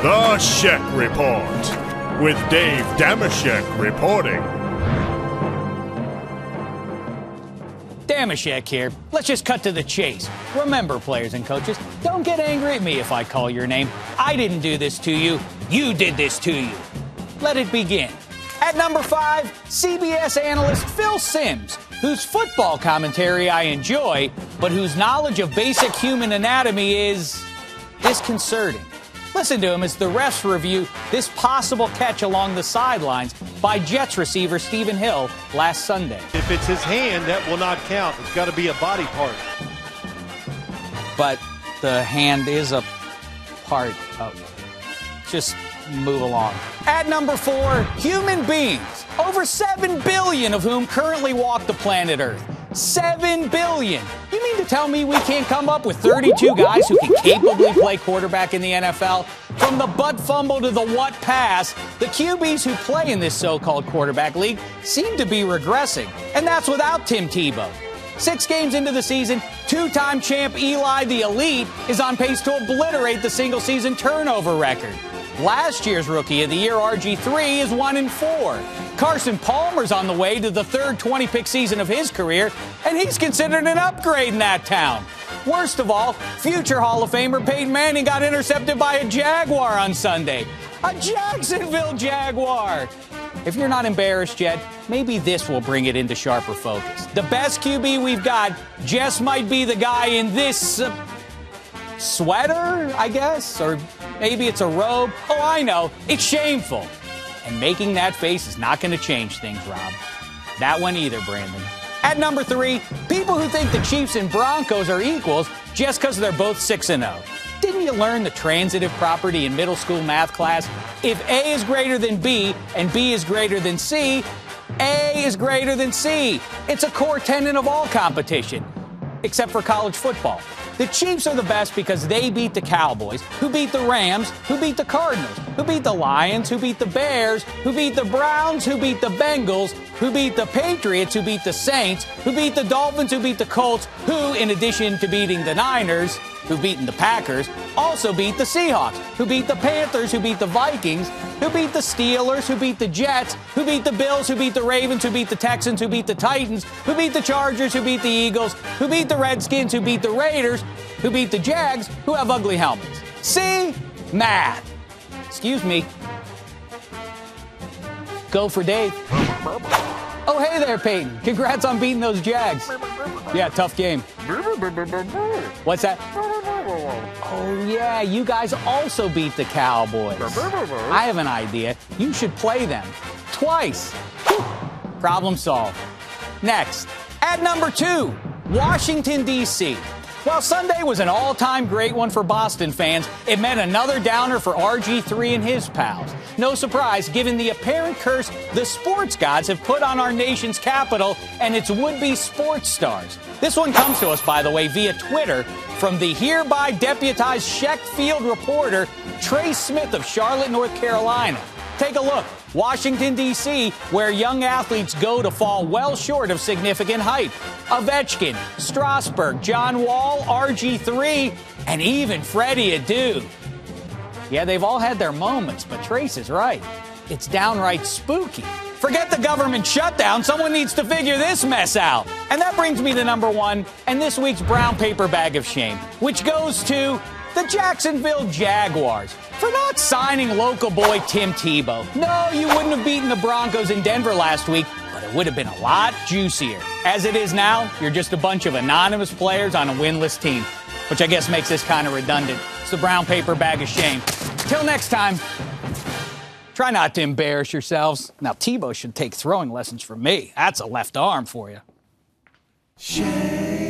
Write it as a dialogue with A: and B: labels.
A: The Shek Report, with Dave Damashek reporting.
B: Damashek here. Let's just cut to the chase. Remember, players and coaches, don't get angry at me if I call your name. I didn't do this to you. You did this to you. Let it begin. At number 5, CBS analyst Phil Simms, whose football commentary I enjoy, but whose knowledge of basic human anatomy is disconcerting. Listen to him as the refs review this possible catch along the sidelines by Jets receiver Stephen Hill last Sunday.
C: If it's his hand, that will not count. It's got to be a body part.
B: But the hand is a part of it. Just move along. At number 4, human beings, over 7 billion of whom currently walk the planet Earth. 7 billion. You mean to tell me we can't come up with 32 guys who can capably play quarterback in the NFL? From the butt fumble to the what pass, the QBs who play in this so-called quarterback league seem to be regressing. And that's without Tim Tebow. 6 games into the season, 2-time champ Eli the Elite is on pace to obliterate the single-season turnover record. Last year's Rookie of the Year, RG3, is 1-4. Carson Palmer's on the way to the third 20-pick season of his career, and he's considered an upgrade in that town. Worst of all, future Hall of Famer Peyton Manning got intercepted by a Jaguar on Sunday. A Jacksonville Jaguar! If you're not embarrassed yet, maybe this will bring it into sharper focus. The best QB we've got just might be the guy in this sweater, I guess, or maybe it's a robe. Oh, I know. It's shameful. And making that face is not going to change things, Rob. That one either, Brandon. At number 3, people who think the Chiefs and Broncos are equals just because they're both 6-0. Didn't you learn the transitive property in middle school math class? If A is greater than B and B is greater than C, A is greater than C. It's a core tenet of all competition, except for college football. The Chiefs are the best because they beat the Cowboys, who beat the Rams, who beat the Cardinals, who beat the Lions, who beat the Bears, who beat the Browns, who beat the Bengals, who beat the Patriots, who beat the Saints, who beat the Dolphins, who beat the Colts, who, in addition to beating the Niners, who beat the Packers, also beat the Seahawks, who beat the Panthers, who beat the Vikings, who beat the Steelers, who beat the Jets, who beat the Bills, who beat the Ravens, who beat the Texans, who beat the Titans, who beat the Chargers, who beat the Eagles, who beat the Redskins, who beat the Raiders, who beat the Jags, who have ugly helmets. See? Math. Excuse me. Go for Dave. Oh, hey there, Peyton. Congrats on beating those Jags. Yeah, tough game. What's that? Oh, yeah, you guys also beat the Cowboys. I have an idea. You should play them. Twice. Problem solved. Next, at number 2, Washington, D.C. While Sunday was an all-time great one for Boston fans, it meant another downer for RG3 and his pals. No surprise, given the apparent curse the sports gods have put on our nation's capital and its would-be sports stars. This one comes to us, by the way, via Twitter from the hereby deputized Shek Field reporter Trace Smith of Charlotte, North Carolina. Take a look. Washington, D.C., where young athletes go to fall well short of significant height. Ovechkin, Strasburg, John Wall, RG3, and even Freddie Adu. Yeah, they've all had their moments, but Trace is right. It's downright spooky. Forget the government shutdown. Someone needs to figure this mess out. And that brings me to number 1 and this week's brown paper bag of shame, which goes to the Jacksonville Jaguars for not signing local boy Tim Tebow. No, you wouldn't have beaten the Broncos in Denver last week, but it would have been a lot juicier. As it is now, you're just a bunch of anonymous players on a winless team, which I guess makes this kind of redundant. It's the brown paper bag of shame. Till next time, try not to embarrass yourselves. Now, Tebow should take throwing lessons from me. That's a left arm for you.
D: Shek.